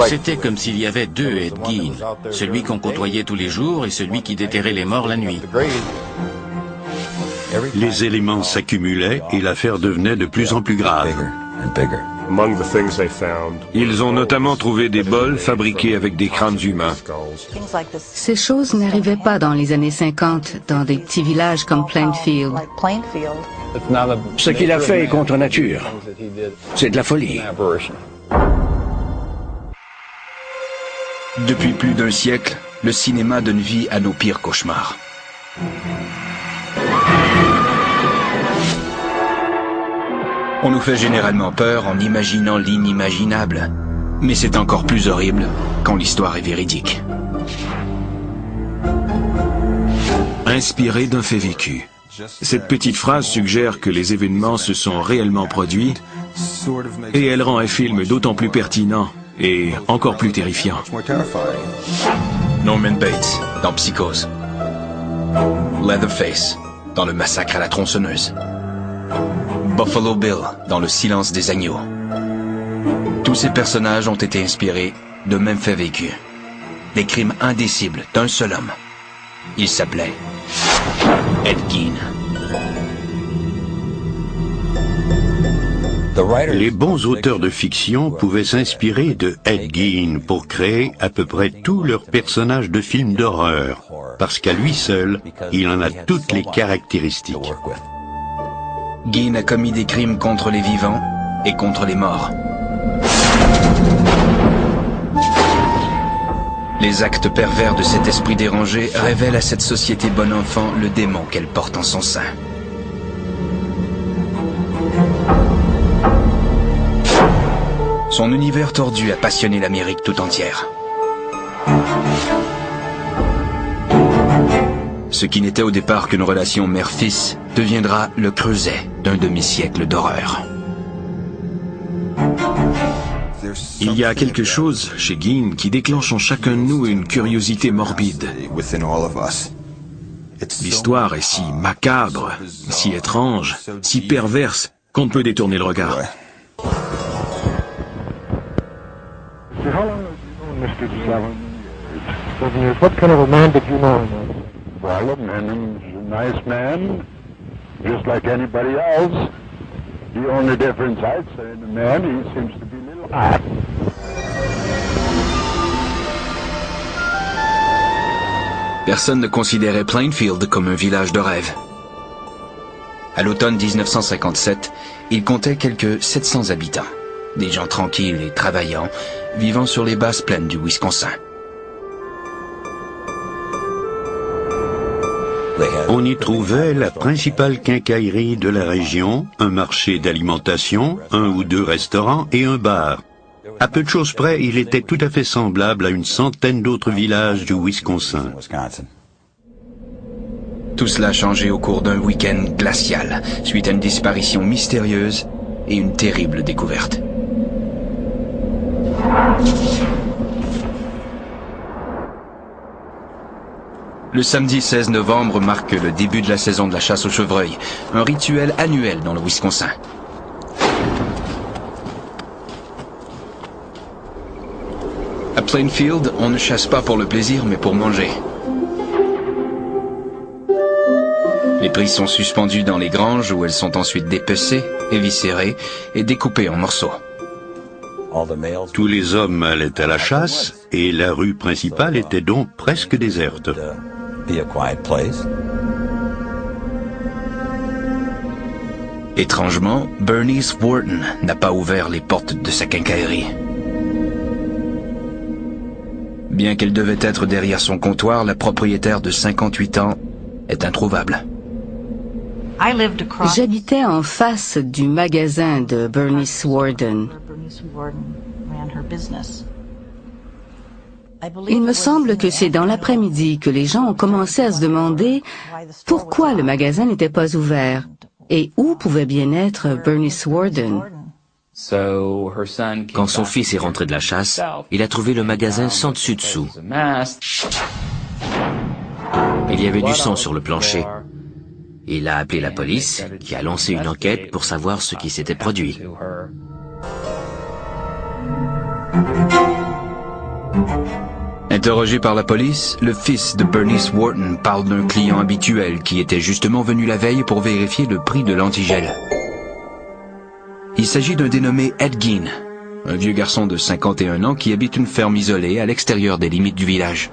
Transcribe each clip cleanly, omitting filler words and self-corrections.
C'était comme s'il y avait deux Ed Gein, celui qu'on côtoyait tous les jours et celui qui déterrait les morts la nuit. Les éléments s'accumulaient et l'affaire devenait de plus en plus grave. Ils ont notamment trouvé des bols fabriqués avec des crânes humains. Ces choses n'arrivaient pas dans les années 50 dans des petits villages comme Plainfield. Ce qu'il a fait est contre nature. C'est de la folie. Depuis plus d'un siècle, le cinéma donne vie à nos pires cauchemars. On nous fait généralement peur en imaginant l'inimaginable, mais c'est encore plus horrible quand l'histoire est véridique. Inspiré d'un fait vécu. Cette petite phrase suggère que les événements se sont réellement produits et elle rend un film d'autant plus pertinent et encore plus terrifiant. Norman Bates dans Psychose. Leatherface dans Le Massacre à la tronçonneuse. Buffalo Bill dans Le Silence des agneaux. Tous ces personnages ont été inspirés de mêmes faits vécus. Des crimes indicibles d'un seul homme. Il s'appelait Ed Gein. Les bons auteurs de fiction pouvaient s'inspirer de Ed Gein pour créer à peu près tous leurs personnages de films d'horreur, parce qu'à lui seul, il en a toutes les caractéristiques. Gein a commis des crimes contre les vivants et contre les morts. Les actes pervers de cet esprit dérangé révèlent à cette société bon enfant le démon qu'elle porte en son sein. Son univers tordu a passionné l'Amérique tout entière. Ce qui n'était au départ qu'une relation mère-fils deviendra le creuset d'un demi-siècle d'horreur. Il y a quelque chose chez Gein qui déclenche en chacun de nous une curiosité morbide. L'histoire est si macabre, si étrange, si perverse qu'on ne peut détourner le regard. What kind of a man did you know him as? Well, he's a nice man, just like anybody else. The only difference I'd say in the man, he seems to be a little hot. Personne ne considérait Plainfield comme un village de rêve. À l'automne 1957, il comptait quelques 700 habitants. Des gens tranquilles et travaillants, vivant sur les basses plaines du Wisconsin. On y trouvait la principale quincaillerie de la région, un marché d'alimentation, un ou deux restaurants et un bar. À peu de choses près, il était tout à fait semblable à une centaine d'autres villages du Wisconsin. Tout cela a changé au cours d'un week-end glacial, suite à une disparition mystérieuse et une terrible découverte. Le samedi 16 novembre marque le début de la saison de la chasse au chevreuil, un rituel annuel dans le Wisconsin. À Plainfield, on ne chasse pas pour le plaisir, mais pour manger. Les prises sont suspendues dans les granges où elles sont ensuite dépecées, éviscérées et découpées en morceaux. Tous les hommes allaient à la chasse et la rue principale était donc presque déserte. Étrangement, Bernice Wharton n'a pas ouvert les portes de sa quincaillerie. Bien qu'elle devait être derrière son comptoir, la propriétaire de 58 ans est introuvable. J'habitais en face du magasin de Bernice Wharton. Il me semble que c'est dans l'après-midi que les gens ont commencé à se demander pourquoi le magasin n'était pas ouvert et où pouvait bien être Bernice Wharton. Quand son fils est rentré de la chasse, il a trouvé le magasin sans dessus-dessous. Il y avait du sang sur le plancher. Il a appelé la police, qui a lancé une enquête pour savoir ce qui s'était produit. Interrogé par la police, le fils de Bernice Wharton parle d'un client habituel qui était justement venu la veille pour vérifier le prix de l'antigel. Il s'agit d'un dénommé Ed Gein, un vieux garçon de 51 ans qui habite une ferme isolée à l'extérieur des limites du village.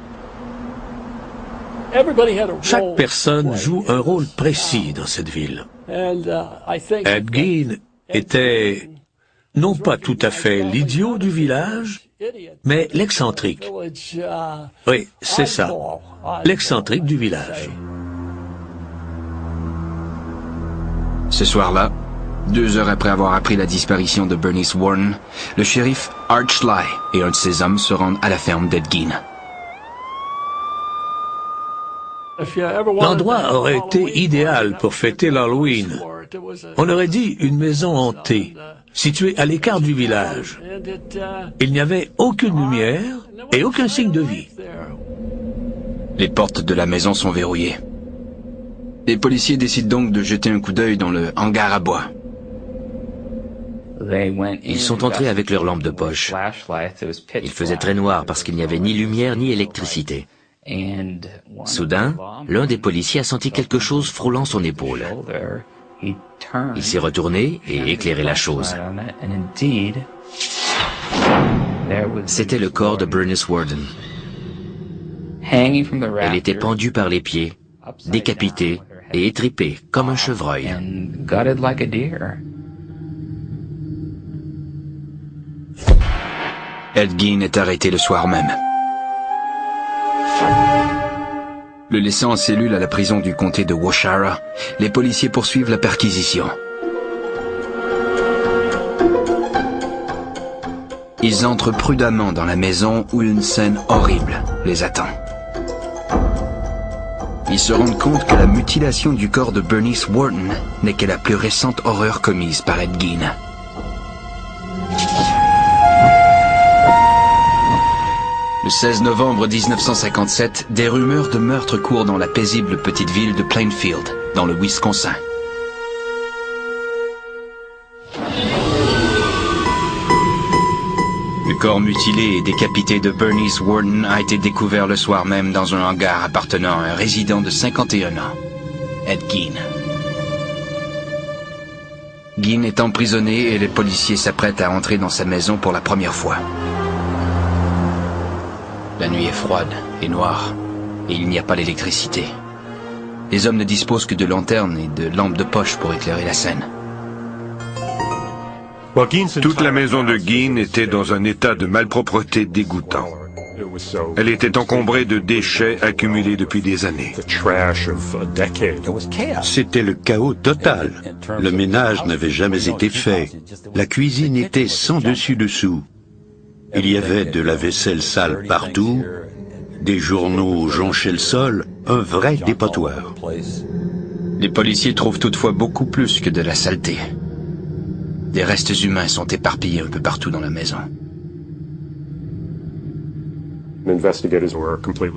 Chaque personne joue un rôle précis dans cette ville. Ed Gein était non pas tout à fait l'idiot du village, mais l'excentrique. Oui, c'est ça, l'excentrique du village. Ce soir-là, 2 heures après avoir appris la disparition de Bernice Wharton, le shérif Art Schley et un de ses hommes se rendent à la ferme d'Ed Gein. L'endroit aurait été idéal pour fêter l'Halloween. On aurait dit une maison hantée, située à l'écart du village. Il n'y avait aucune lumière et aucun signe de vie. Les portes de la maison sont verrouillées. Les policiers décident donc de jeter un coup d'œil dans le hangar à bois. Ils sont entrés avec leurs lampes de poche. Il faisait très noir parce qu'il n'y avait ni lumière ni électricité. Soudain, l'un des policiers a senti quelque chose frôlant son épaule. Il s'est retourné et éclairé la chose. C'était le corps de Bernice Wharton. Elle était pendue par les pieds, décapitée et étripée comme un chevreuil. Ed Gein est arrêté le soir même. Le laissant en cellule à la prison du comté de Waushara, les policiers poursuivent la perquisition. Ils entrent prudemment dans la maison où une scène horrible les attend. Ils se rendent compte que la mutilation du corps de Bernice Wharton n'est que la plus récente horreur commise par Ed Gein. Le 16 novembre 1957, des rumeurs de meurtre courent dans la paisible petite ville de Plainfield, dans le Wisconsin. Le corps mutilé et décapité de Bernice Wharton a été découvert le soir même dans un hangar appartenant à un résident de 51 ans, Ed Gein. Gein est emprisonné et les policiers s'apprêtent à entrer dans sa maison pour la première fois. La nuit est froide et noire, et il n'y a pas d'électricité. Les hommes ne disposent que de lanternes et de lampes de poche pour éclairer la scène. Toute la maison de Gein était dans un état de malpropreté dégoûtant. Elle était encombrée de déchets accumulés depuis des années. C'était le chaos total. Le ménage n'avait jamais été fait. La cuisine était sans dessus-dessous. Il y avait de la vaisselle sale partout, des journaux jonchaient le sol, un vrai dépotoir. Les policiers trouvent toutefois beaucoup plus que de la saleté. Des restes humains sont éparpillés un peu partout dans la maison.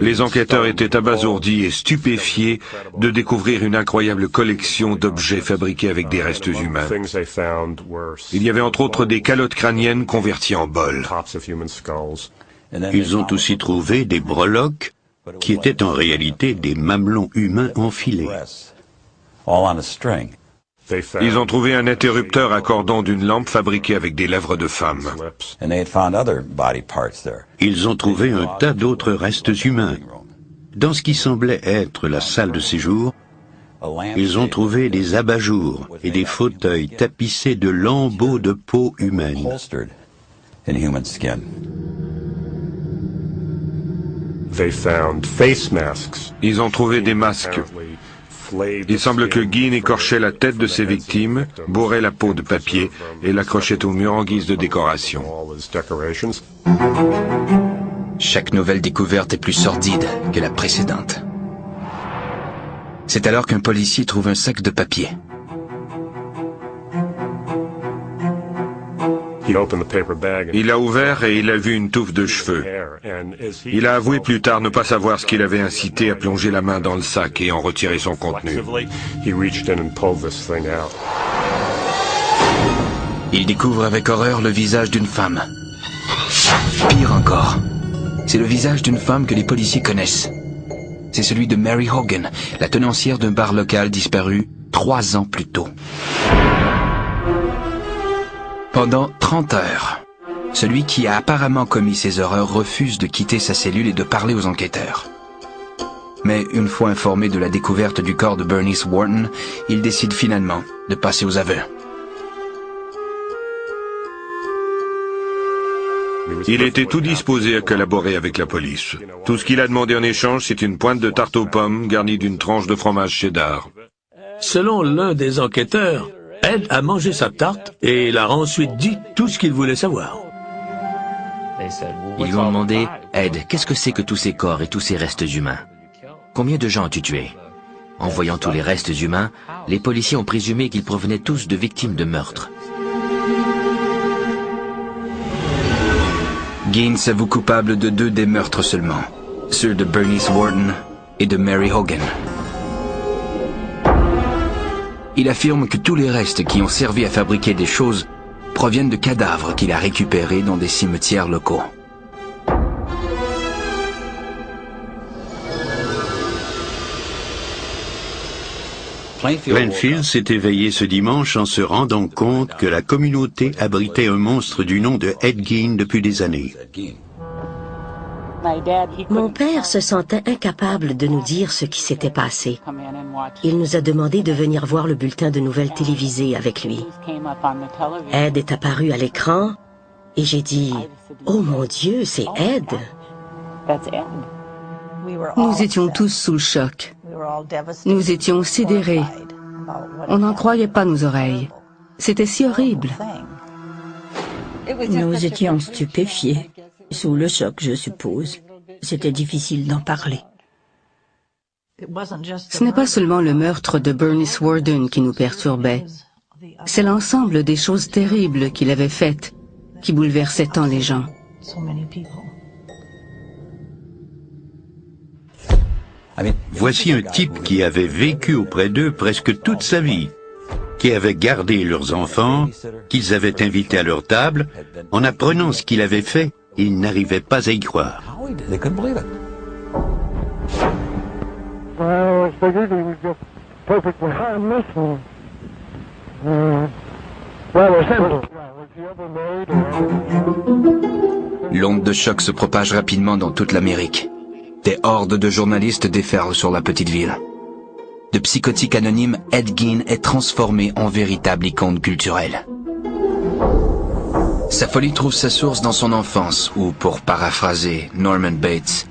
Les enquêteurs étaient abasourdis et stupéfiés de découvrir une incroyable collection d'objets fabriqués avec des restes humains. Il y avait entre autres des calottes crâniennes converties en bols. Ils ont aussi trouvé des breloques qui étaient en réalité des mamelons humains enfilés. Ils ont trouvé un interrupteur à cordon d'une lampe fabriquée avec des lèvres de femme. Ils ont trouvé un tas d'autres restes humains. Dans ce qui semblait être la salle de séjour, ils ont trouvé des abat-jours et des fauteuils tapissés de lambeaux de peau humaine. Ils ont trouvé des masques. Il semble que Gein écorchait la tête de ses victimes, bourrait la peau de papier et l'accrochait au mur en guise de décoration. Chaque nouvelle découverte est plus sordide que la précédente. C'est alors qu'un policier trouve un sac de papier. Il l'a ouvert et il a vu une touffe de cheveux. Il a avoué plus tard ne pas savoir ce qui l'avait incité à plonger la main dans le sac et en retirer son contenu. Il découvre avec horreur le visage d'une femme. Pire encore, C'est le visage d'une femme que les policiers connaissent. C'est celui de Mary Hogan, la tenancière d'un bar local disparu 3 ans plus tôt. Pendant 30 heures, celui qui a apparemment commis ces horreurs refuse de quitter sa cellule et de parler aux enquêteurs. Mais une fois informé de la découverte du corps de Bernice Wharton, il décide finalement de passer aux aveux. Il était tout disposé à collaborer avec la police. Tout ce qu'il a demandé en échange, c'est une pointe de tarte aux pommes garnie d'une tranche de fromage cheddar. Selon l'un des enquêteurs, Ed a mangé sa tarte et il a ensuite dit tout ce qu'il voulait savoir. Ils lui ont demandé, « Ed, qu'est-ce que c'est que tous ces corps et tous ces restes humains? Combien de gens as-tu tué ?» En voyant tous les restes humains, les policiers ont présumé qu'ils provenaient tous de victimes de meurtre. Gein s'avoue coupable de 2 des meurtres seulement, ceux de Bernice Wharton et de Mary Hogan. Il affirme que tous les restes qui ont servi à fabriquer des choses proviennent de cadavres qu'il a récupérés dans des cimetières locaux. Plainfield s'est éveillé ce dimanche en se rendant compte que la communauté abritait un monstre du nom de Ed Gein depuis des années. Mon père se sentait incapable de nous dire ce qui s'était passé. Il nous a demandé de venir voir le bulletin de nouvelles télévisé avec lui. Ed est apparu à l'écran et j'ai dit « Oh mon Dieu, c'est Ed !» Nous étions tous sous le choc. Nous étions sidérés. On n'en croyait pas nos oreilles. C'était si horrible. Nous étions stupéfiés, sous le choc, je suppose. C'était difficile d'en parler. Ce n'est pas seulement le meurtre de Bernice Wharton qui nous perturbait. C'est l'ensemble des choses terribles qu'il avait faites qui bouleversaient tant les gens. Voici un type qui avait vécu auprès d'eux presque toute sa vie, qui avait gardé leurs enfants, qu'ils avaient invités à leur table. En apprenant ce qu'il avait fait, ils n'arrivaient pas à y croire. L'onde de choc se propage rapidement dans toute l'Amérique. Des hordes de journalistes déferlent sur la petite ville. De psychotique anonyme, Ed Gein est transformé en véritable icône culturelle. Sa folie trouve sa source dans son enfance où, pour paraphraser Norman Bates,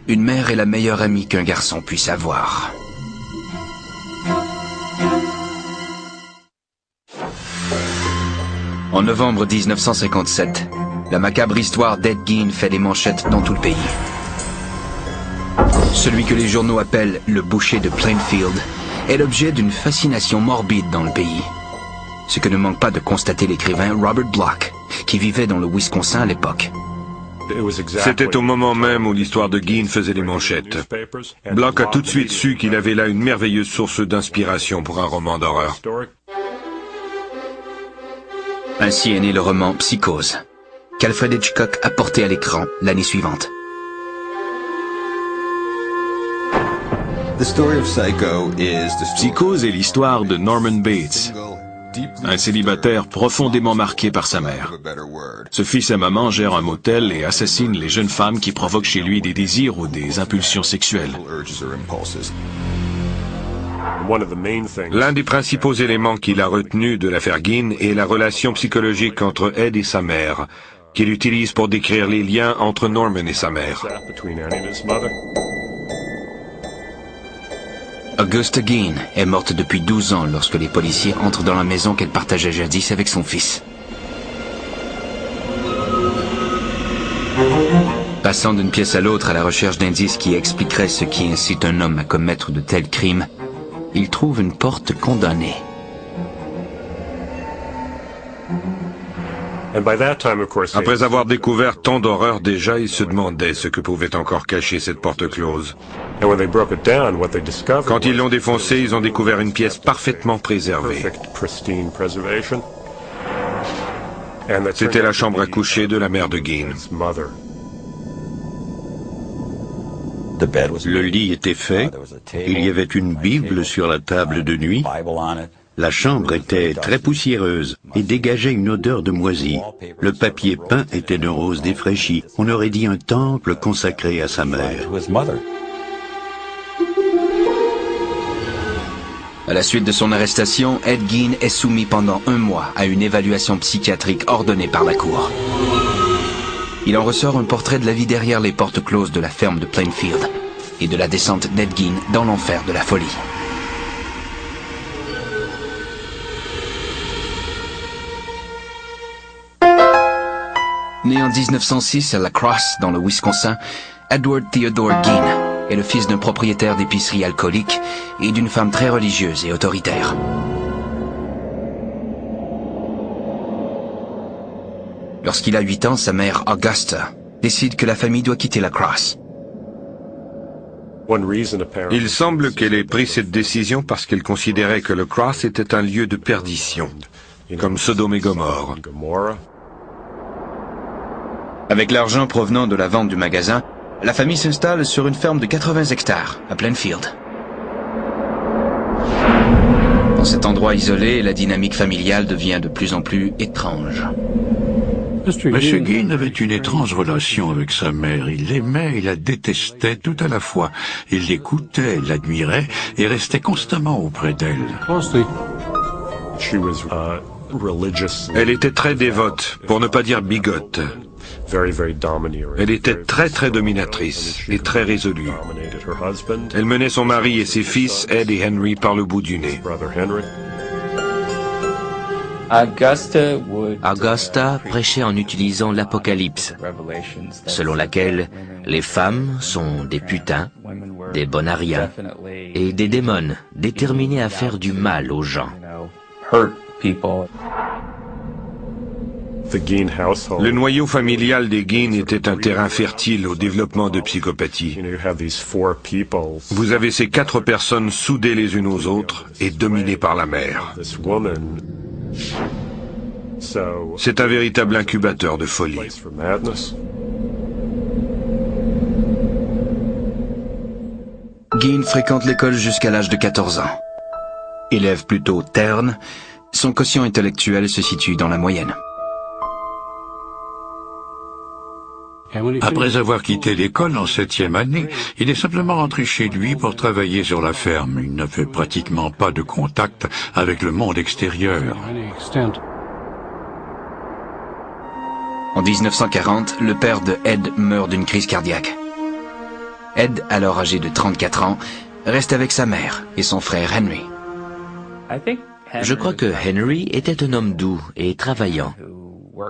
une mère est la meilleure amie qu'un garçon puisse avoir. En novembre 1957, la macabre histoire d'Ed Gein fait des manchettes dans tout le pays. Celui que les journaux appellent le boucher de Plainfield est l'objet d'une fascination morbide dans le pays. Ce que ne manque pas de constater l'écrivain Robert Bloch, qui vivait dans le Wisconsin à l'époque. C'était au moment même où l'histoire de Gein faisait les manchettes. Bloch a tout de suite su qu'il avait là une merveilleuse source d'inspiration pour un roman d'horreur. Ainsi est né le roman Psychose, qu'Alfred Hitchcock a porté à l'écran l'année suivante. Psychose est l'histoire de Norman Bates, un célibataire profondément marqué par sa mère. Ce fils et maman gèrent un motel et assassinent les jeunes femmes qui provoquent chez lui des désirs ou des impulsions sexuelles. L'un des principaux éléments qu'il a retenu de l'affaire Gein est la relation psychologique entre Ed et sa mère, qu'il utilise pour décrire les liens entre Norman et sa mère. Augusta Gein est morte depuis 12 ans lorsque les policiers entrent dans la maison qu'elle partageait jadis avec son fils. Passant d'une pièce à l'autre à la recherche d'indices qui expliqueraient ce qui incite un homme à commettre de tels crimes, il trouve une porte condamnée. Après avoir découvert tant d'horreurs déjà, il se demandait ce que pouvait encore cacher cette porte close. Quand ils l'ont défoncée, ils ont découvert une pièce parfaitement préservée. C'était la chambre à coucher de la mère de Gein. Le lit était fait, il y avait une Bible sur la table de nuit, la chambre était très poussiéreuse et dégageait une odeur de moisi. Le papier peint était d'un rose défraîchi. On aurait dit un temple consacré à sa mère. À la suite de son arrestation, Ed Gein est soumis pendant 1 mois à une évaluation psychiatrique ordonnée par la cour. Il en ressort un portrait de la vie derrière les portes closes de la ferme de Plainfield et de la descente d'Ed Gein dans l'enfer de la folie. Né en 1906 à La Crosse, dans le Wisconsin, Edward Theodore Gein est le fils d'un propriétaire d'épicerie alcoolique et d'une femme très religieuse et autoritaire. Lorsqu'il a 8 ans, sa mère, Augusta, décide que la famille doit quitter La Crosse. Il semble qu'elle ait pris cette décision parce qu'elle considérait que le Cross était un lieu de perdition, comme Sodome et Gomorrhe. Avec l'argent provenant de la vente du magasin, la famille s'installe sur une ferme de 80 hectares, à Plainfield. Dans cet endroit isolé, la dynamique familiale devient de plus en plus étrange. Monsieur Gein avait une étrange relation avec sa mère. Il l'aimait et la détestait tout à la fois. Il l'écoutait, l'admirait et restait constamment auprès d'elle. Elle était très dévote, pour ne pas dire bigote. Elle était très dominatrice et très résolue. Elle menait son mari et ses fils, Ed et Henry, par le bout du nez. Augusta prêchait en utilisant l'Apocalypse, selon laquelle les femmes sont des putains, des bonariens et des démons déterminés à faire du mal aux gens. Le noyau familial des Gein était un terrain fertile au développement de psychopathie. Vous avez ces 4 personnes soudées les unes aux autres et dominées par la mère. C'est un véritable incubateur de folie. Gein fréquente l'école jusqu'à l'âge de 14 ans. Élève plutôt terne, son quotient intellectuel se situe dans la moyenne. Après avoir quitté l'école en 7e année, il est simplement rentré chez lui pour travailler sur la ferme. Il ne fait pratiquement pas de contact avec le monde extérieur. En 1940, le père de Ed meurt d'une crise cardiaque. Ed, alors âgé de 34 ans, reste avec sa mère et son frère Henry. Je crois que Henry était un homme doux et travaillant,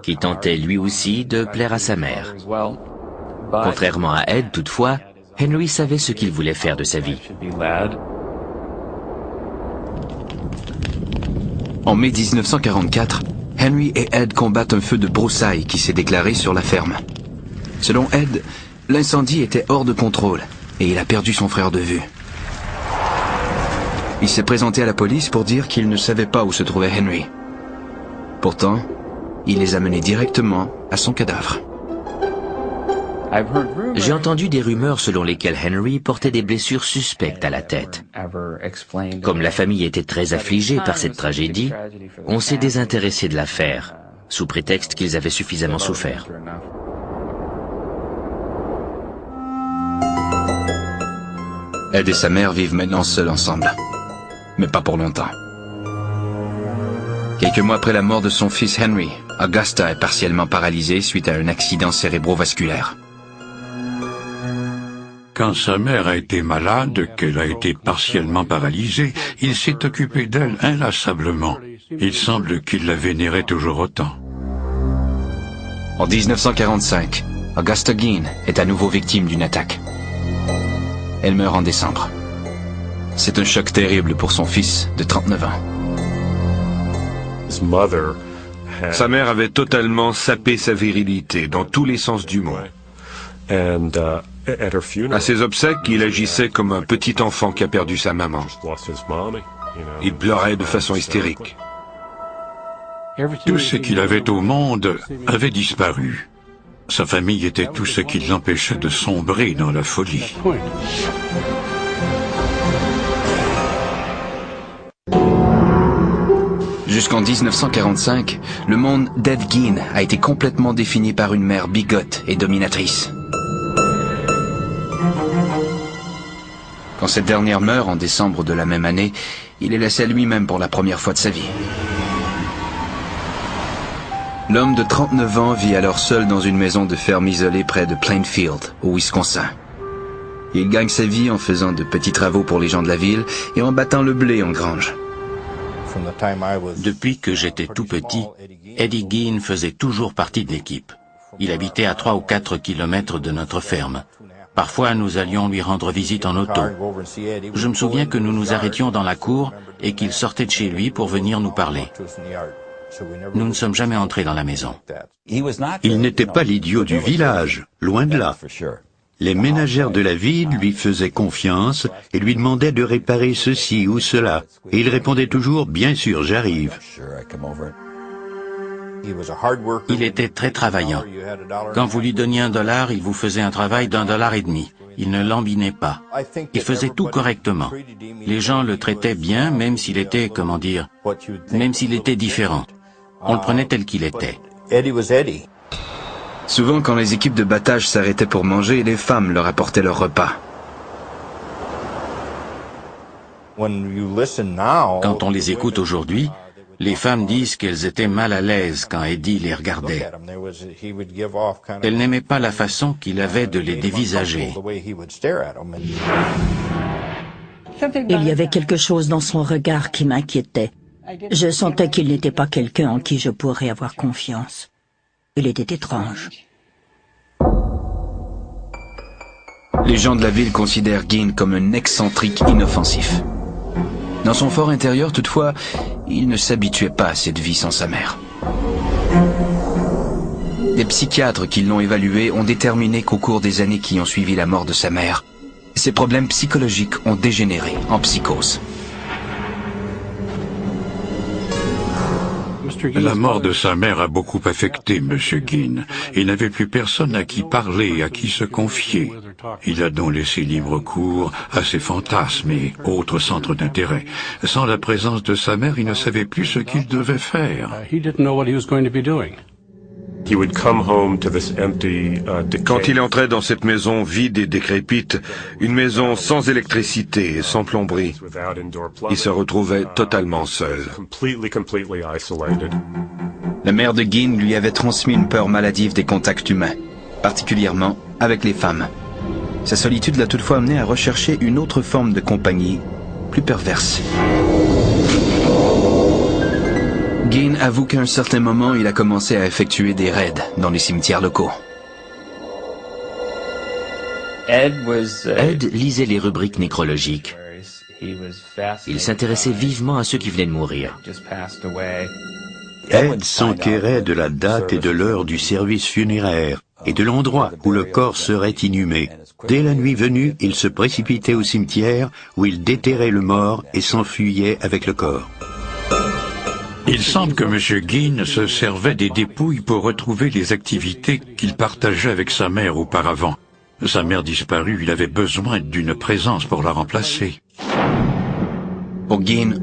qui tentait lui aussi de plaire à sa mère. Contrairement à Ed, toutefois, Henry savait ce qu'il voulait faire de sa vie. En mai 1944, Henry et Ed combattent un feu de broussailles qui s'est déclaré sur la ferme. Selon Ed, l'incendie était hors de contrôle et il a perdu son frère de vue. Il s'est présenté à la police pour dire qu'il ne savait pas où se trouvait Henry. Pourtant, il les a menés directement à son cadavre. J'ai entendu des rumeurs selon lesquelles Henry portait des blessures suspectes à la tête. Comme la famille était très affligée par cette tragédie, on s'est désintéressé de l'affaire, sous prétexte qu'ils avaient suffisamment souffert. Ed et sa mère vivent maintenant seuls ensemble, mais pas pour longtemps. Quelques mois après la mort de son fils Henry, Augusta est partiellement paralysée suite à un accident cérébrovasculaire. Quand sa mère a été malade, qu'elle a été partiellement paralysée, il s'est occupé d'elle inlassablement. Il semble qu'il la vénérait toujours autant. En 1945, Augusta Gein est à nouveau victime d'une attaque. Elle meurt en décembre. C'est un choc terrible pour son fils de 39 ans. Sa mère avait totalement sapé sa virilité dans tous les sens du mot. À ses obsèques, il agissait comme un petit enfant qui a perdu sa maman. Il pleurait de façon hystérique. Tout ce qu'il avait au monde avait disparu. Sa famille était tout ce qui l'empêchait de sombrer dans la folie. Jusqu'en 1945, le monde d'Ed Gein a été complètement défini par une mère bigote et dominatrice. Quand cette dernière meurt en décembre de la même année, il est laissé à lui-même pour la première fois de sa vie. L'homme de 39 ans vit alors seul dans une maison de ferme isolée près de Plainfield, au Wisconsin. Il gagne sa vie en faisant de petits travaux pour les gens de la ville et en battant le blé en grange. Depuis que j'étais tout petit, Eddie Gein faisait toujours partie de l'équipe. Il habitait à 3 ou 4 kilomètres de notre ferme. Parfois, nous allions lui rendre visite en auto. Je me souviens que nous nous arrêtions dans la cour et qu'il sortait de chez lui pour venir nous parler. Nous ne sommes jamais entrés dans la maison. Il n'était pas l'idiot du village, loin de là. Les ménagères de la ville lui faisaient confiance et lui demandaient de réparer ceci ou cela. Et il répondait toujours « Bien sûr, j'arrive ». Il était très travaillant. Quand vous lui donniez $1, il vous faisait un travail d'1,50 $. Il ne lambinait pas. Il faisait tout correctement. Les gens le traitaient bien, même s'il était, même s'il était différent. On le prenait tel qu'il était. Souvent, quand les équipes de battage s'arrêtaient pour manger, les femmes leur apportaient leur repas. Quand on les écoute aujourd'hui, les femmes disent qu'elles étaient mal à l'aise quand Eddie les regardait. Elles n'aimaient pas la façon qu'il avait de les dévisager. Il y avait quelque chose dans son regard qui m'inquiétait. Je sentais qu'il n'était pas quelqu'un en qui je pourrais avoir confiance. Il était étrange. Les gens de la ville considèrent Gein comme un excentrique inoffensif. Dans son fort intérieur, toutefois, il ne s'habituait pas à cette vie sans sa mère. Des psychiatres qui l'ont évalué ont déterminé qu'au cours des années qui ont suivi la mort de sa mère, ses problèmes psychologiques ont dégénéré en psychose. La mort de sa mère a beaucoup affecté M. Gein. Il n'avait plus personne à qui parler, à qui se confier. Il a donc laissé libre cours à ses fantasmes et autres centres d'intérêt. Sans la présence de sa mère, il ne savait plus ce qu'il devait faire. Quand il entrait dans cette maison vide et décrépite, une maison sans électricité et sans plomberie, il se retrouvait totalement seul. La mère de Gein lui avait transmis une peur maladive des contacts humains, particulièrement avec les femmes. Sa solitude l'a toutefois amené à rechercher une autre forme de compagnie, plus perverse. Gein avoue qu'à un certain moment, il a commencé à effectuer des raids dans les cimetières locaux. Ed lisait les rubriques nécrologiques. Il s'intéressait vivement à ceux qui venaient de mourir. Ed s'enquérait de la date et de l'heure du service funéraire et de l'endroit où le corps serait inhumé. Dès la nuit venue, il se précipitait au cimetière où il déterrait le mort et s'enfuyait avec le corps. Il semble que M. Gein se servait des dépouilles pour retrouver les activités qu'il partageait avec sa mère auparavant. Sa mère disparue, il avait besoin d'une présence pour la remplacer. Pour Gein,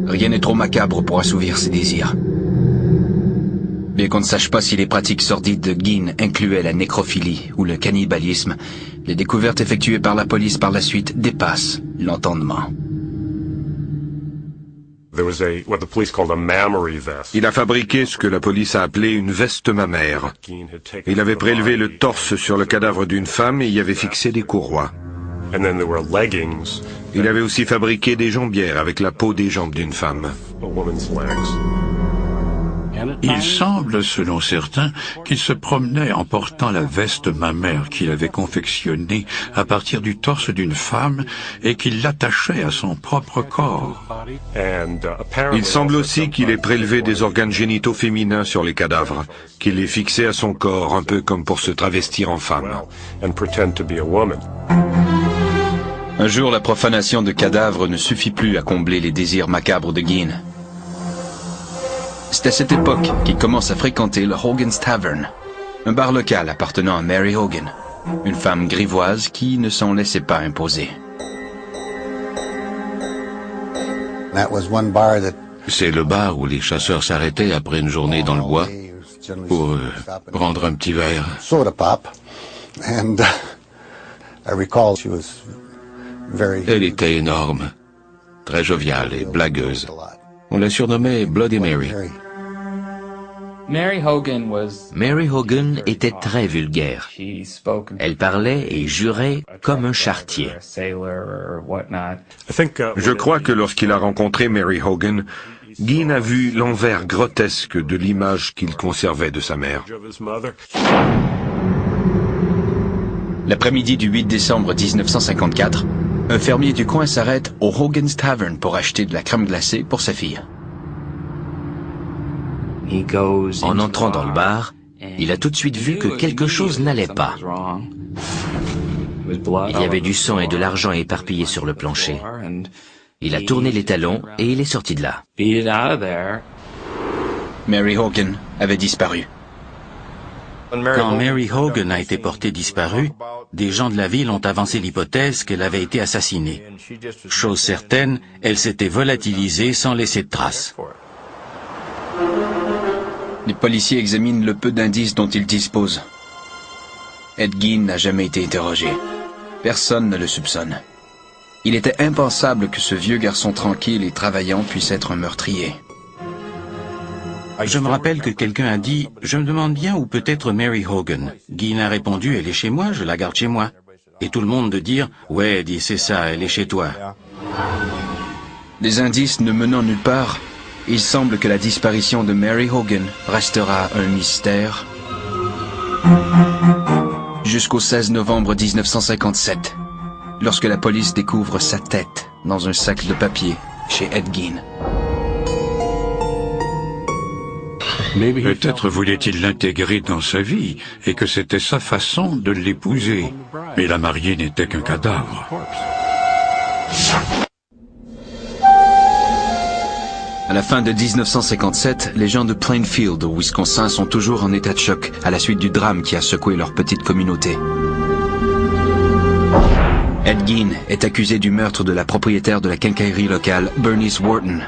rien n'est trop macabre pour assouvir ses désirs. Bien qu'on ne sache pas si les pratiques sordides de Gein incluaient la nécrophilie ou le cannibalisme, les découvertes effectuées par la police par la suite dépassent l'entendement. Il a fabriqué ce que la police a appelé une veste mammaire. Il avait prélevé le torse sur le cadavre d'une femme et y avait fixé des courroies. Il avait aussi fabriqué des jambières avec la peau des jambes d'une femme. Il semble, selon certains, qu'il se promenait en portant la veste mammaire qu'il avait confectionnée à partir du torse d'une femme et qu'il l'attachait à son propre corps. Il semble aussi qu'il ait prélevé des organes génitaux féminins sur les cadavres, qu'il les fixait à son corps, un peu comme pour se travestir en femme. Un jour, la profanation de cadavres ne suffit plus à combler les désirs macabres de Gein. C'est à cette époque qu'il commence à fréquenter le Hogan's Tavern, Un bar local appartenant à Mary Hogan, une femme grivoise qui ne s'en laissait pas imposer. C'est le bar où les chasseurs s'arrêtaient après une journée dans le bois pour prendre un petit verre. Elle était énorme, très joviale et blagueuse. On la surnommait Bloody Mary. Mary Hogan était très vulgaire. Elle parlait et jurait comme un charretier. Je crois que lorsqu'il a rencontré Mary Hogan, Gein a vu l'envers grotesque de l'image qu'il conservait de sa mère. L'après-midi du 8 décembre 1954, un fermier du coin s'arrête au Hogan's Tavern pour acheter de la crème glacée pour sa fille. En entrant dans le bar, il a tout de suite vu que quelque chose n'allait pas. Il y avait du sang et de l'argent éparpillés sur le plancher. Il a tourné les talons et il est sorti de là. Mary Hogan avait disparu. Quand Mary Hogan a été portée disparue, des gens de la ville ont avancé l'hypothèse qu'elle avait été assassinée. Chose certaine, elle s'était volatilisée sans laisser de traces. Les policiers examinent le peu d'indices dont ils disposent. Ed Gein n'a jamais été interrogé. Personne ne le soupçonne. Il était impensable que ce vieux garçon tranquille et travaillant puisse être un meurtrier. Je me rappelle que quelqu'un a dit « Je me demande bien où peut être Mary Hogan ». Gein a répondu « Elle est chez moi, je la garde chez moi ». Et tout le monde de dire « Ouais, dit c'est ça, elle est chez toi ». Des indices ne menant nulle part, il semble que la disparition de Mary Hogan restera un mystère jusqu'au 16 novembre 1957, lorsque la police découvre sa tête dans un sac de papier chez Ed Gein. Peut-être voulait-il l'intégrer dans sa vie et que c'était sa façon de l'épouser. Mais la mariée n'était qu'un cadavre. À la fin de 1957, les gens de Plainfield, au Wisconsin, sont toujours en état de choc à la suite du drame qui a secoué leur petite communauté. Ed Gein est accusé du meurtre de la propriétaire de la quincaillerie locale, Bernice Wharton.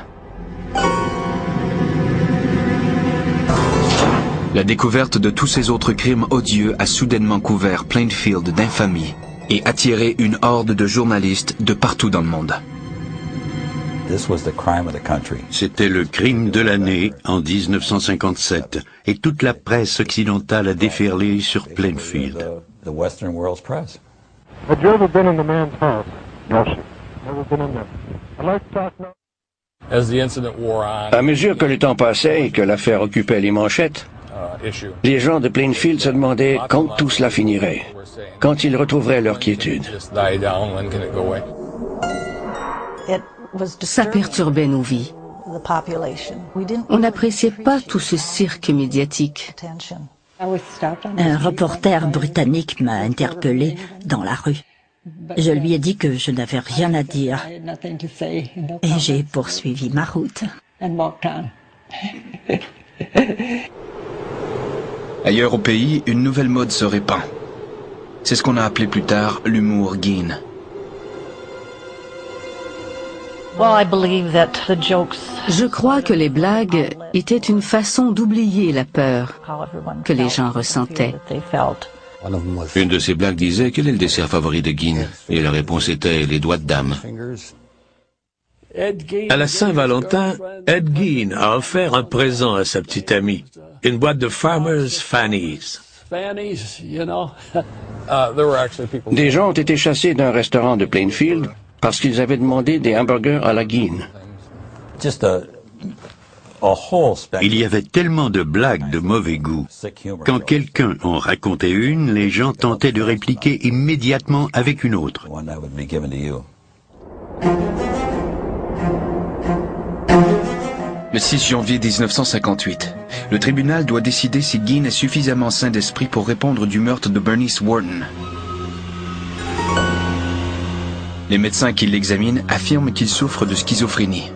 La découverte de tous ces autres crimes odieux a soudainement couvert Plainfield d'infamie et attiré une horde de journalistes de partout dans le monde. C'était le crime de l'année en 1957 et toute la presse occidentale a déferlé sur Plainfield. Have you ever been in the man's house? No, sir. Never been in there. I'd like to talk now. À mesure que le temps passait et que l'affaire occupait les manchettes, les gens de Plainfield se demandaient quand tout cela finirait, quand ils retrouveraient leur quiétude. Ça perturbait nos vies. On n'appréciait pas tout ce cirque médiatique. Un reporter britannique m'a interpellé dans la rue. Je lui ai dit que je n'avais rien à dire et j'ai poursuivi ma route. Ailleurs au pays, une nouvelle mode se répand. C'est ce qu'on a appelé plus tard l'humour Gein. Je crois que les blagues étaient une façon d'oublier la peur que les gens ressentaient. Une de ces blagues disait quel est le dessert favori de Gein et la réponse était les doigts de dame. À la Saint-Valentin, Ed Gein a offert un présent à sa petite amie, une boîte de Farmer's Fannies. Des gens ont été chassés d'un restaurant de Plainfield parce qu'ils avaient demandé des hamburgers à la Gein. Il y avait tellement de blagues de mauvais goût. Quand quelqu'un en racontait une, les gens tentaient de répliquer immédiatement avec une autre. Le 6 janvier 1958, le tribunal doit décider si Gein est suffisamment sain d'esprit pour répondre du meurtre de Bernice Wharton. Les médecins qui l'examinent affirment qu'il souffre de schizophrénie.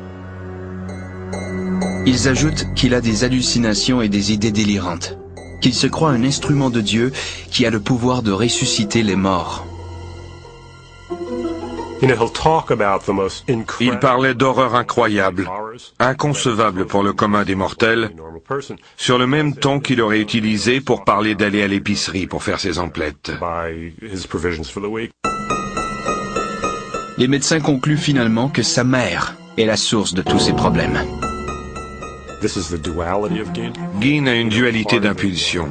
Ils ajoutent qu'il a des hallucinations et des idées délirantes. qu'il se croit un instrument de Dieu qui a le pouvoir de ressusciter les morts. Il parlait d'horreurs incroyables, inconcevables pour le commun des mortels, sur le même ton qu'il aurait utilisé pour parler d'aller à l'épicerie pour faire ses emplettes. Les médecins concluent finalement que sa mère est la source de tous ces problèmes. Gein a une dualité d'impulsion.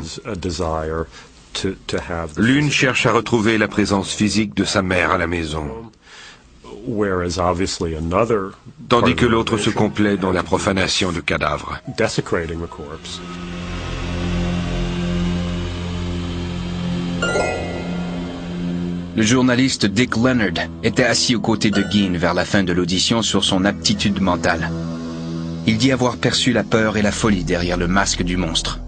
L'une cherche à retrouver la présence physique de sa mère à la maison, tandis que l'autre se complaît dans la profanation de cadavres. Le journaliste Dick Leonard était assis aux côtés de Gein vers la fin de l'audition sur son aptitude mentale. Il dit avoir perçu la peur et la folie derrière le masque du monstre.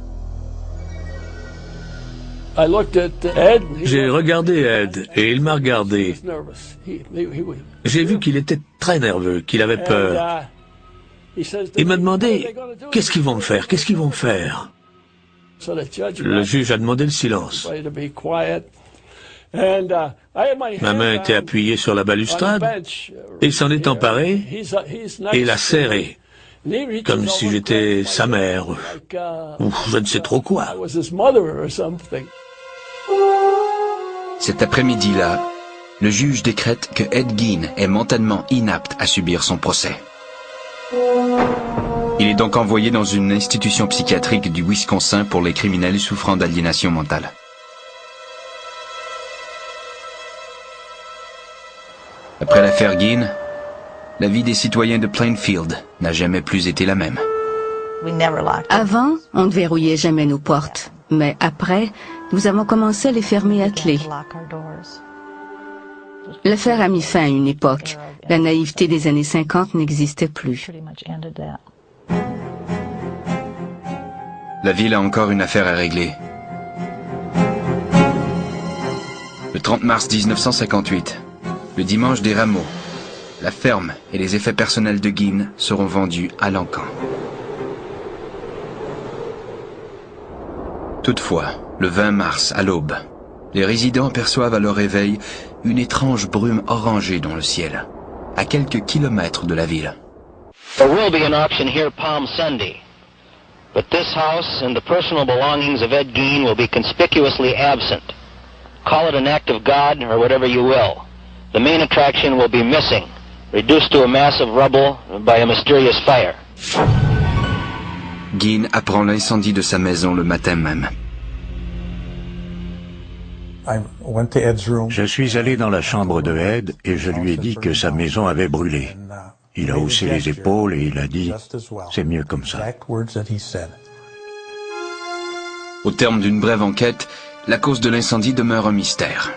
J'ai regardé Ed et il m'a regardé. J'ai vu qu'il était très nerveux, qu'il avait peur. Il m'a demandé « Qu'est-ce qu'ils vont me faire? Qu'est-ce qu'ils vont me faire ?» Le juge a demandé le silence. Ma main était appuyée sur la balustrade et il s'en est emparé et l'a serré, comme si j'étais sa mère ou je ne sais trop quoi. Cet après-midi-là, le juge décrète que Ed Gein est mentalement inapte à subir son procès. Il est donc envoyé dans une institution psychiatrique du Wisconsin pour les criminels souffrant d'aliénation mentale. Après l'affaire Gein, la vie des citoyens de Plainfield n'a jamais plus été la même. Avant, on ne verrouillait jamais nos portes, mais après, nous avons commencé à les fermer à clé. L'affaire a mis fin à une époque. La naïveté des années 50 n'existait plus. La ville a encore une affaire à régler. Le 30 mars 1958, le dimanche des rameaux, la ferme et les effets personnels de Gein seront vendus à l'encan. Toutefois, le 20 mars, à l'aube, les résidents perçoivent à leur réveil une étrange brume orangée dans le ciel, à quelques kilomètres de la ville. There will be an auction here Palm Sunday, but this house and the personal belongings of Ed Gein will be conspicuously absent. Call it an act of God or whatever you will. The main attraction will be missing, reduced to a mass of rubble by a mysterious fire. Gein apprend l'incendie de sa maison le matin même. Je suis allé dans la chambre de Ed et je lui ai dit que sa maison avait brûlé. Il a haussé les épaules et il a dit « C'est mieux comme ça ». Au terme d'une brève enquête, la cause de l'incendie demeure un mystère.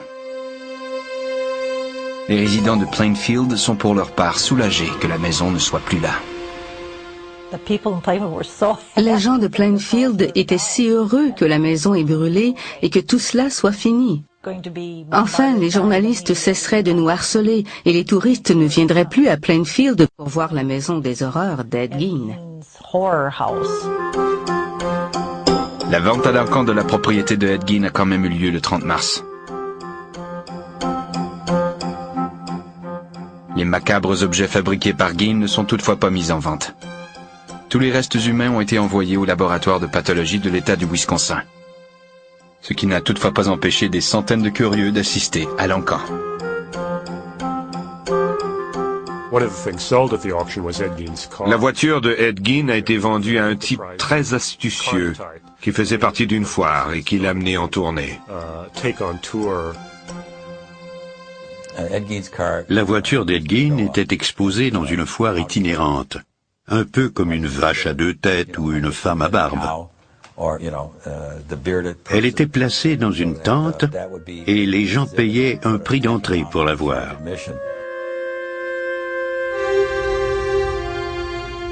Les résidents de Plainfield sont pour leur part soulagés que la maison ne soit plus là. Les gens de Plainfield étaient si heureux que la maison ait brûlé et que tout cela soit fini. Enfin, les journalistes cesseraient de nous harceler et les touristes ne viendraient plus à Plainfield pour voir la maison des horreurs d'Ed Gein. La vente à l'encan de la propriété de Ed Gein a quand même eu lieu le 30 mars. Les macabres objets fabriqués par Gein ne sont toutefois pas mis en vente. Tous les restes humains ont été envoyés au laboratoire de pathologie de l'État du Wisconsin. Ce qui n'a toutefois pas empêché des centaines de curieux d'assister à l'encan. La voiture de Ed Gein a été vendue à un type très astucieux qui faisait partie d'une foire et qui l'a amené en tournée. La voiture d'Ed Gein était exposée dans une foire itinérante, un peu comme une vache à deux têtes ou une femme à barbe. Elle était placée dans une tente et les gens payaient un prix d'entrée pour la voir.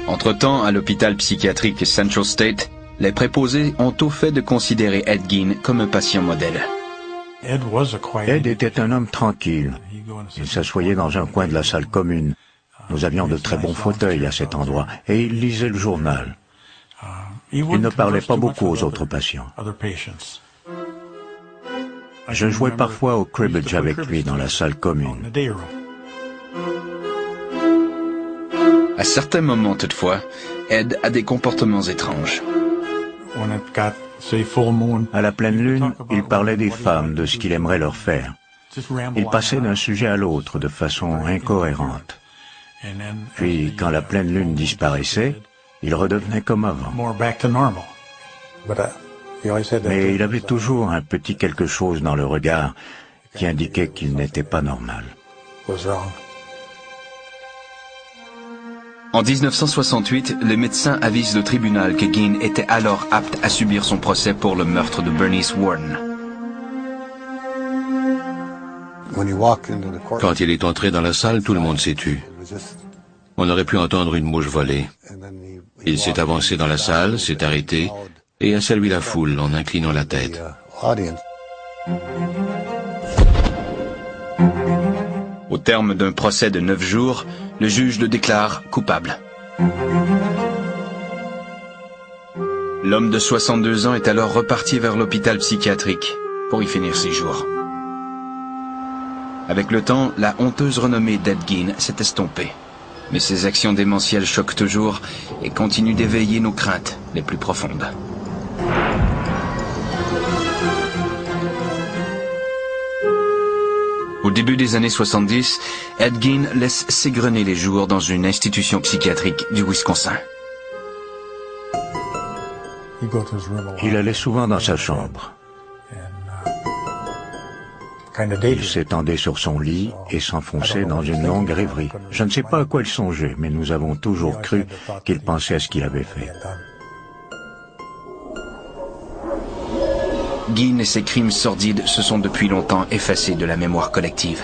Entre-temps, à l'hôpital psychiatrique Central State, les préposés ont au fait de considérer Ed Gein comme un patient modèle. Ed était un homme tranquille. Il s'assoyait dans un coin de la salle commune. Nous avions de très bons fauteuils à cet endroit et il lisait le journal. Il ne parlait pas beaucoup aux autres patients. Je jouais parfois au cribbage avec lui dans la salle commune. À certains moments, toutefois, Ed a des comportements étranges. À la pleine lune, il parlait des femmes, de ce qu'il aimerait leur faire. Il passait d'un sujet à l'autre de façon incohérente. Puis, quand la pleine lune disparaissait, il redevenait comme avant. Mais il avait toujours un petit quelque chose dans le regard qui indiquait qu'il n'était pas normal. En 1968, les médecins avisent le tribunal que Gein était alors apte à subir son procès pour le meurtre de Bernice Worden. Quand il est entré dans la salle, tout le monde s'est tu. On aurait pu entendre une mouche voler. Il s'est avancé dans la salle, s'est arrêté et a salué la foule en inclinant la tête. Au terme d'un procès de 9 jours, le juge le déclare coupable. L'homme de 62 ans est alors reparti vers l'hôpital psychiatrique pour y finir ses jours. Avec le temps, la honteuse renommée d'Ed Gein s'est estompée. Mais ses actions démentielles choquent toujours et continuent d'éveiller nos craintes les plus profondes. Au début des années 70, Ed Gein laisse s'égrener les jours dans une institution psychiatrique du Wisconsin. Il allait souvent dans sa chambre. Il s'étendait sur son lit et s'enfonçait dans une longue rêverie. Je ne sais pas à quoi il songeait, mais nous avons toujours cru qu'il pensait à ce qu'il avait fait. Gein et ses crimes sordides se sont depuis longtemps effacés de la mémoire collective.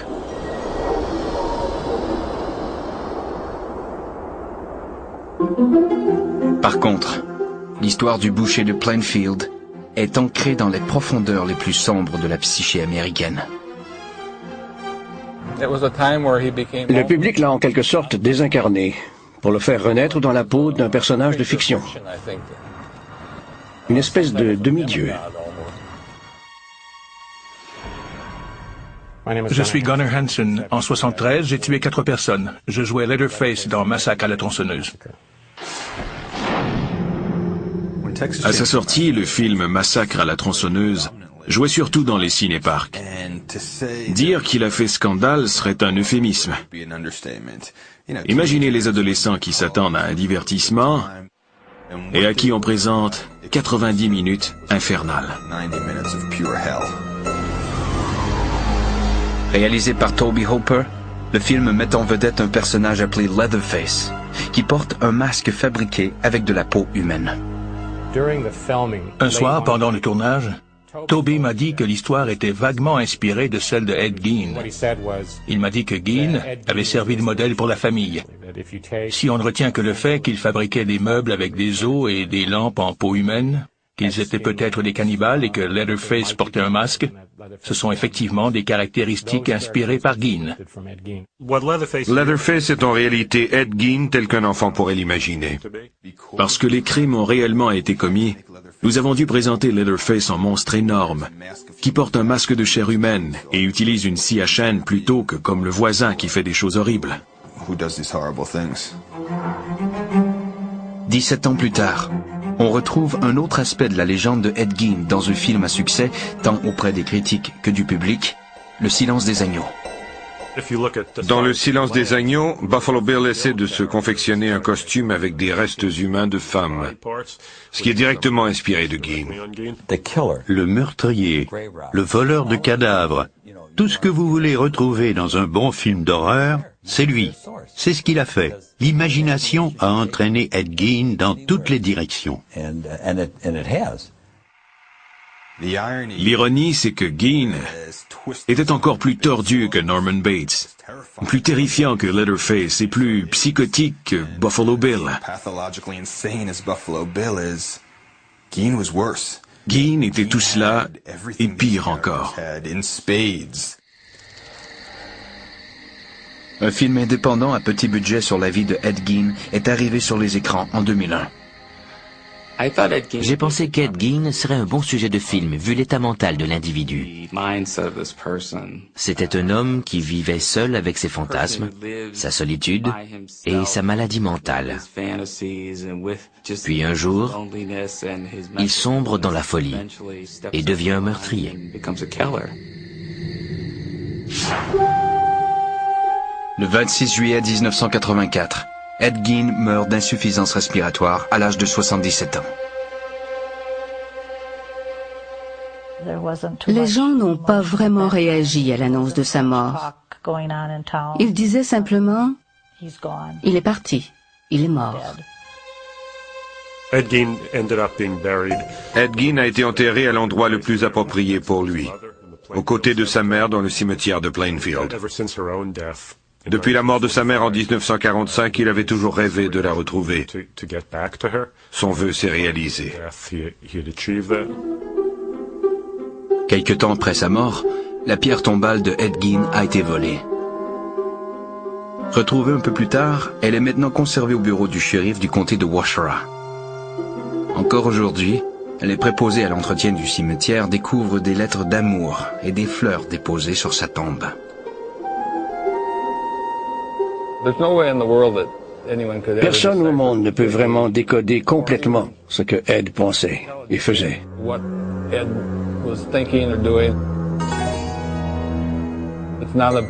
Par contre, l'histoire du boucher de Plainfield est ancrée dans les profondeurs les plus sombres de la psyché américaine. Le public l'a en quelque sorte désincarné, pour le faire renaître dans la peau d'un personnage de fiction. Une espèce de demi-dieu. Je suis Gunnar Hansen. En 73, j'ai tué 4 personnes. Je jouais Leatherface dans Massacre à la tronçonneuse. À sa sortie, le film Massacre à la tronçonneuse jouait surtout dans les ciné-parcs. Dire qu'il a fait scandale serait un euphémisme. Imaginez les adolescents qui s'attendent à un divertissement et à qui on présente 90 minutes infernales. Réalisé par Tobe Hooper, le film met en vedette un personnage appelé Leatherface, qui porte un masque fabriqué avec de la peau humaine. Un soir, pendant le tournage, Toby m'a dit que l'histoire était vaguement inspirée de celle de Ed Gein. Il m'a dit que Gein avait servi de modèle pour la famille. Si on ne retient que le fait qu'il fabriquait des meubles avec des os et des lampes en peau humaine, qu'ils étaient peut-être des cannibales et que Leatherface portait un masque, ce sont effectivement des caractéristiques inspirées par Gein. Leatherface est en réalité Ed Gein tel qu'un enfant pourrait l'imaginer. Parce que les crimes ont réellement été commis, nous avons dû présenter Leatherface en monstre énorme, qui porte un masque de chair humaine et utilise une scie à chaîne plutôt que comme le voisin qui fait des choses horribles. 17 ans plus tard, on retrouve un autre aspect de la légende de Ed Gein dans un film à succès, tant auprès des critiques que du public, Le Silence des agneaux. Dans Le Silence des agneaux, Buffalo Bill essaie de se confectionner un costume avec des restes humains de femmes, ce qui est directement inspiré de Gein. Le meurtrier, le voleur de cadavres, tout ce que vous voulez retrouver dans un bon film d'horreur, c'est lui. C'est ce qu'il a fait. L'imagination a entraîné Ed Gein dans toutes les directions. L'ironie, c'est que Gein était encore plus tordu que Norman Bates, plus terrifiant que Leatherface et plus psychotique que Buffalo Bill. Gein était tout cela et pire encore. Un film indépendant à petit budget sur la vie de Ed Gein est arrivé sur les écrans en 2001. J'ai pensé qu'Ed Gein serait un bon sujet de film, vu l'état mental de l'individu. C'était un homme qui vivait seul avec ses fantasmes, sa solitude et sa maladie mentale. Puis un jour, il sombre dans la folie et devient un meurtrier. Le 26 juillet 1984, Ed Gein meurt d'insuffisance respiratoire à l'âge de 77 ans. Les gens n'ont pas vraiment réagi à l'annonce de sa mort. Ils disaient simplement « Il est parti, il est mort ». Ed Gein a été enterré à l'endroit le plus approprié pour lui, aux côtés de sa mère dans le cimetière de Plainfield. Depuis la mort de sa mère en 1945, il avait toujours rêvé de la retrouver. Son vœu s'est réalisé. Quelque temps après sa mort, la pierre tombale de Ed Gein a été volée. Retrouvée un peu plus tard, elle est maintenant conservée au bureau du shérif du comté de Waushara. Encore aujourd'hui, les préposés à l'entretien du cimetière découvrent des lettres d'amour et des fleurs déposées sur sa tombe. Personne au monde ne peut vraiment décoder complètement ce que Ed pensait et faisait.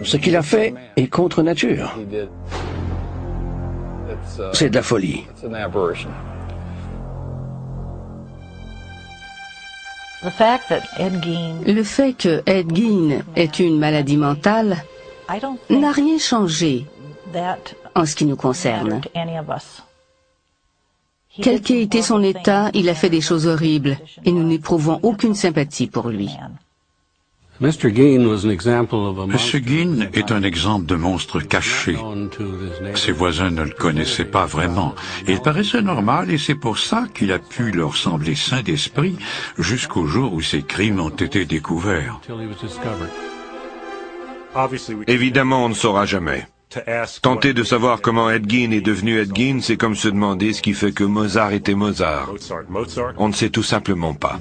Ce qu'il a fait est contre nature. C'est de la folie. Le fait que Ed Gein ait une maladie mentale n'a rien changé en ce qui nous concerne. Quel qu'ait été son état, il a fait des choses horribles et nous n'éprouvons aucune sympathie pour lui. M. Gein est un exemple de monstre caché. Ses voisins ne le connaissaient pas vraiment. Il paraissait normal et c'est pour ça qu'il a pu leur sembler sain d'esprit jusqu'au jour où ses crimes ont été découverts. Évidemment, on ne saura jamais. Tenter de savoir comment Ed Gein est devenu Ed Gein, c'est comme se demander ce qui fait que Mozart était Mozart. On ne sait tout simplement pas.